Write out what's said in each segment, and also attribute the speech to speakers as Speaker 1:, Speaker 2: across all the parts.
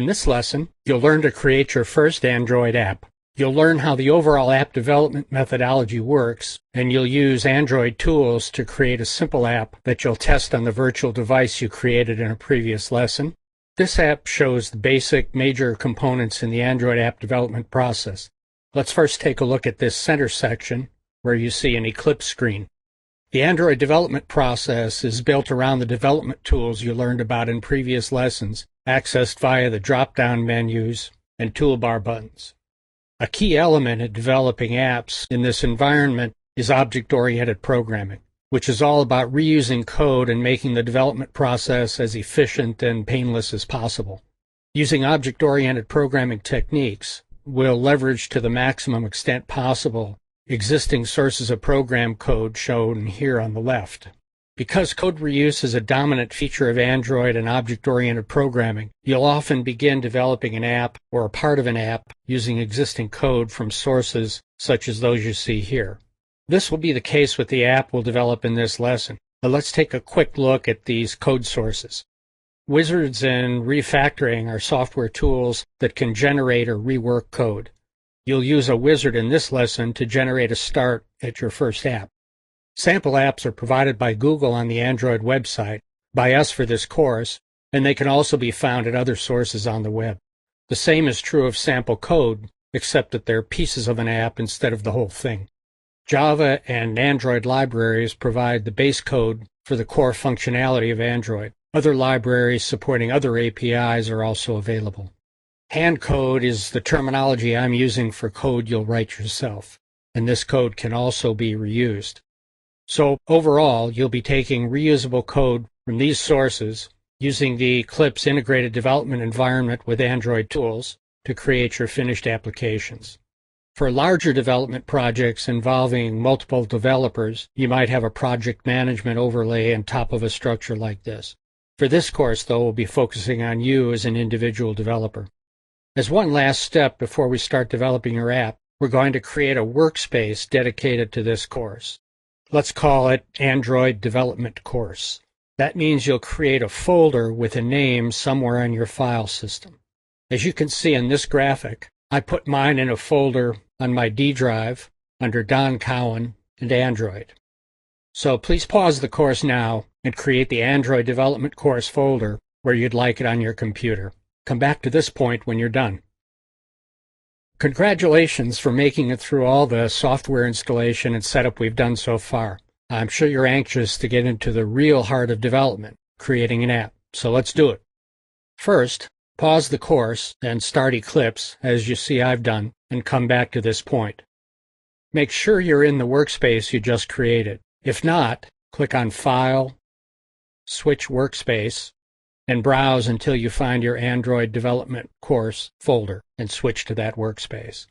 Speaker 1: In this lesson, you'll learn to create your first Android app. You'll learn how the overall app development methodology works, and you'll use Android tools to create a simple app that you'll test on the virtual device you created in a previous lesson. This app shows the basic major components in the Android app development process. Let's first take a look at this center section where you see an Eclipse screen. The Android development process is built around the development tools you learned about in previous lessons, accessed via the drop-down menus and toolbar buttons. A key element in developing apps in this environment is object-oriented programming, which is all about reusing code and making the development process as efficient and painless as possible. Using object-oriented programming techniques will leverage to the maximum extent possible existing sources of program code shown here on the left. Because code reuse is a dominant feature of Android and object-oriented programming, you'll often begin developing an app or a part of an app using existing code from sources such as those you see here. This will be the case with the app we'll develop in this lesson. But let's take a quick look at these code sources. Wizards and refactoring are software tools that can generate or rework code. You'll use a wizard in this lesson to generate a start at your first app. Sample apps are provided by Google on the Android website, by us for this course, and they can also be found at other sources on the web. The same is true of sample code, except that they're pieces of an app instead of the whole thing. Java and Android libraries provide the base code for the core functionality of Android. Other libraries supporting other APIs are also available. Hand code is the terminology I'm using for code you'll write yourself, and this code can also be reused. So overall, you'll be taking reusable code from these sources, using the Eclipse integrated development environment with Android tools to create your finished applications. For larger development projects involving multiple developers, you might have a project management overlay on top of a structure like this. For this course, though, we'll be focusing on you as an individual developer. As one last step before we start developing your app, we're going to create a workspace dedicated to this course. Let's call it Android Development Course. That means you'll create a folder with a name somewhere on your file system. As you can see in this graphic, I put mine in a folder on my D drive under Don Cowan and Android. So please pause the course now and create the Android Development Course folder where you'd like it on your computer. Come back to this point when you're done. Congratulations for making it through all the software installation and setup we've done so far. I'm sure you're anxious to get into the real heart of development, creating an app. So let's do it. First, pause the course and start Eclipse, as you see I've done, and come back to this point. Make sure you're in the workspace you just created. If not, click on File, switch Workspace, and browse until you find your Android Development Course folder and switch to that workspace.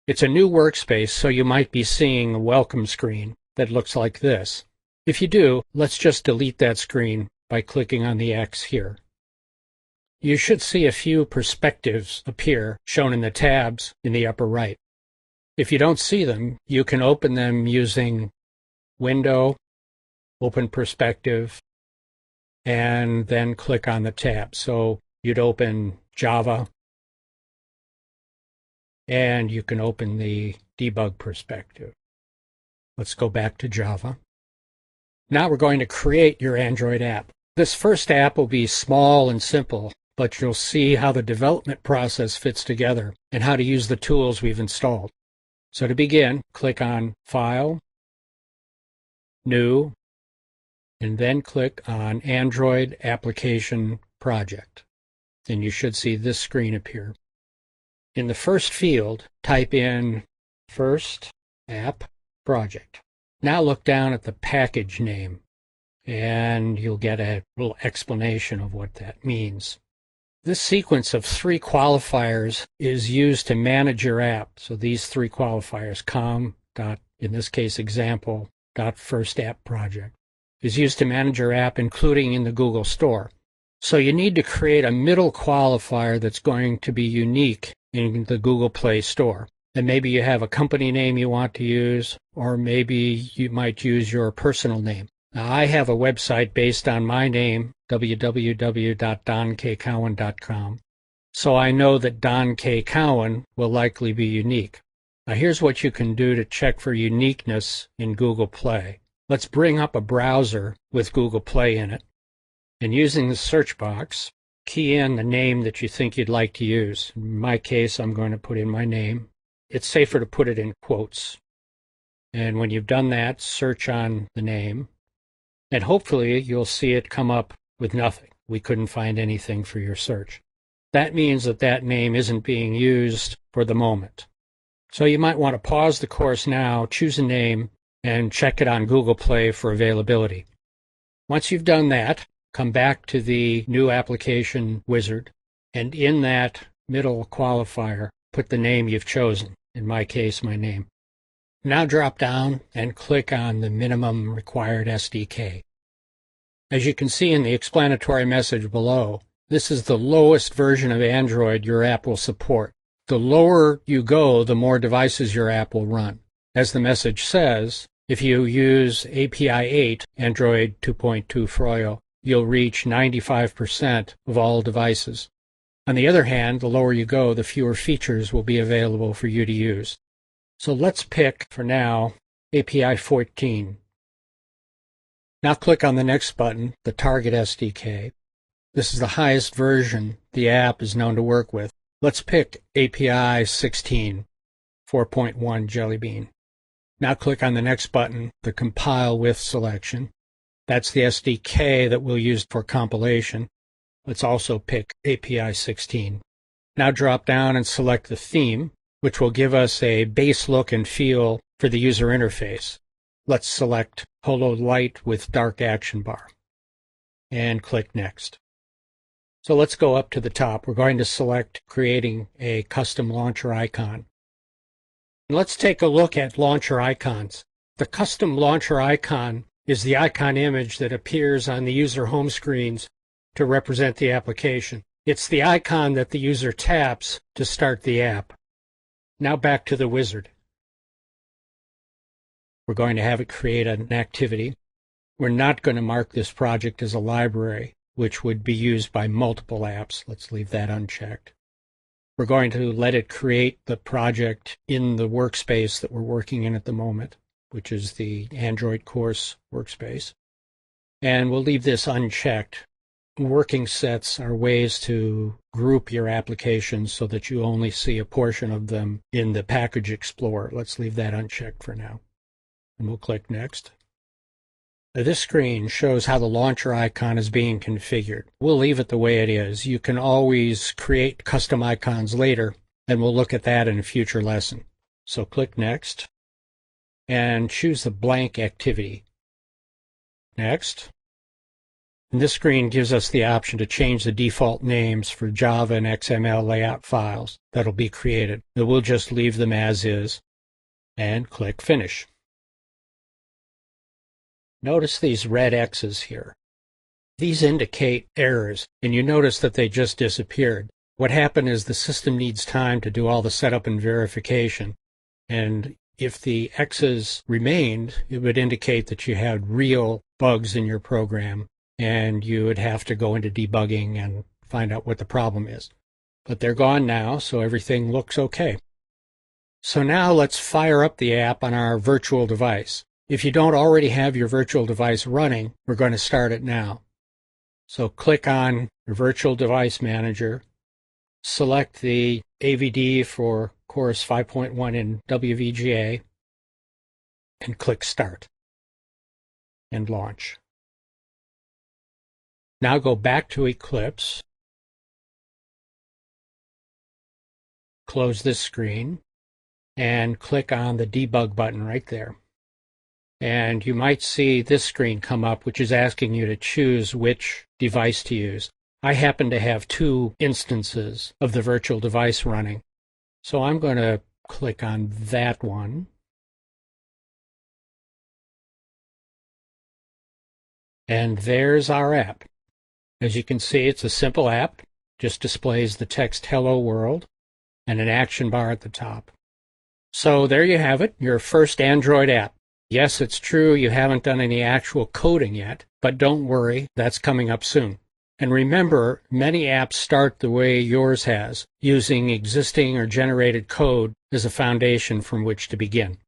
Speaker 1: It's a new workspace, so you might be seeing a welcome screen that looks like this. If you do, let's just delete that screen by clicking on the X here. You should see a few perspectives appear shown in the tabs in the upper right. If you don't see them, you can open them using Window, Open Perspective, and then click on the tab. So you'd open Java, and you can open the debug perspective. Let's go back to Java. Now we're going to create your Android app. This first app will be small and simple, but you'll see how the development process fits together and how to use the tools we've installed. So to begin, click on File, New, and then click on Android Application Project. Then you should see this screen appear. In the first field, type in First App Project. Now look down at the package name, and you'll get a little explanation of what that means. This sequence of 3 qualifiers is used to manage your app. So these 3 qualifiers, in this case, example.firstappproject, is used to manage your app, including in the Google Store. So you need to create a middle qualifier that's going to be unique in the Google Play Store. And maybe you have a company name you want to use, or maybe you might use your personal name. Now, I have a website based on my name, www.donkcowan.com, so I know that Don K. Cowan will likely be unique. Now, here's what you can do to check for uniqueness in Google Play. Let's bring up a browser with Google Play in it, and using the search box, key in the name that you think you'd like to use. In my case, I'm going to put in my name. It's safer to put it in quotes. And when you've done that, search on the name, and hopefully you'll see it come up with nothing. We couldn't find anything for your search. That means that that name isn't being used for the moment. So you might want to pause the course now, choose a name, and check it on Google Play for availability. Once you've done that, come back to the New Application wizard, and in that middle qualifier, put the name you've chosen, in my case, my name. Now drop down and click on the Minimum Required SDK. As you can see in the explanatory message below, this is the lowest version of Android your app will support. The lower you go, the more devices your app will run. As the message says, if you use API 8, Android 2.2 Froyo, you'll reach 95% of all devices. On the other hand, the lower you go, the fewer features will be available for you to use. So let's pick, for now, API 14. Now click on the next button, the Target SDK. This is the highest version the app is known to work with. Let's pick API 16, 4.1 Jelly Bean. Now click on the next button, the Compile With selection. That's the SDK that we'll use for compilation. Let's also pick API 16. Now drop down and select the theme, which will give us a base look and feel for the user interface. Let's select Holo Light with Dark Action Bar and click Next. So let's go up to the top. We're going to select creating a custom launcher icon. Let's take a look at launcher icons. The custom launcher icon is the icon image that appears on the user home screens to represent the application. It's the icon that the user taps to start the app. Now back to the wizard. We're going to have it create an activity. We're not going to mark this project as a library, which would be used by multiple apps. Let's leave that unchecked. We're going to let it create the project in the workspace that we're working in at the moment, which is the Android course workspace. And we'll leave this unchecked. Working sets are ways to group your applications so that you only see a portion of them in the Package Explorer. Let's leave that unchecked for now. And we'll click Next. This screen shows how the launcher icon is being configured. We'll leave it the way it is. You can always create custom icons later, and we'll look at that in a future lesson. So click Next, and choose the blank activity. Next. And this screen gives us the option to change the default names for Java and XML layout files that'll be created. And we'll just leave them as is, and click Finish. Notice these red X's here. These indicate errors, and you notice that they just disappeared. What happened is the system needs time to do all the setup and verification, and if the X's remained, it would indicate that you had real bugs in your program, and you would have to go into debugging and find out what the problem is. But they're gone now, so everything looks okay. So now let's fire up the app on our virtual device. If you don't already have your virtual device running, we're going to start it now. So click on your Virtual Device Manager, select the AVD for Course 5.1 in WVGA, and click Start and Launch. Now go back to Eclipse, close this screen, and click on the Debug button right there. And you might see this screen come up, which is asking you to choose which device to use. I happen to have two instances of the virtual device running, so I'm going to click on that one. And there's our app. As you can see, it's a simple app, just displays the text Hello World and an action bar at the top. So there you have it, your first Android app. Yes, it's true you haven't done any actual coding yet, but don't worry, that's coming up soon. And remember, many apps start the way yours has, using existing or generated code as a foundation from which to begin.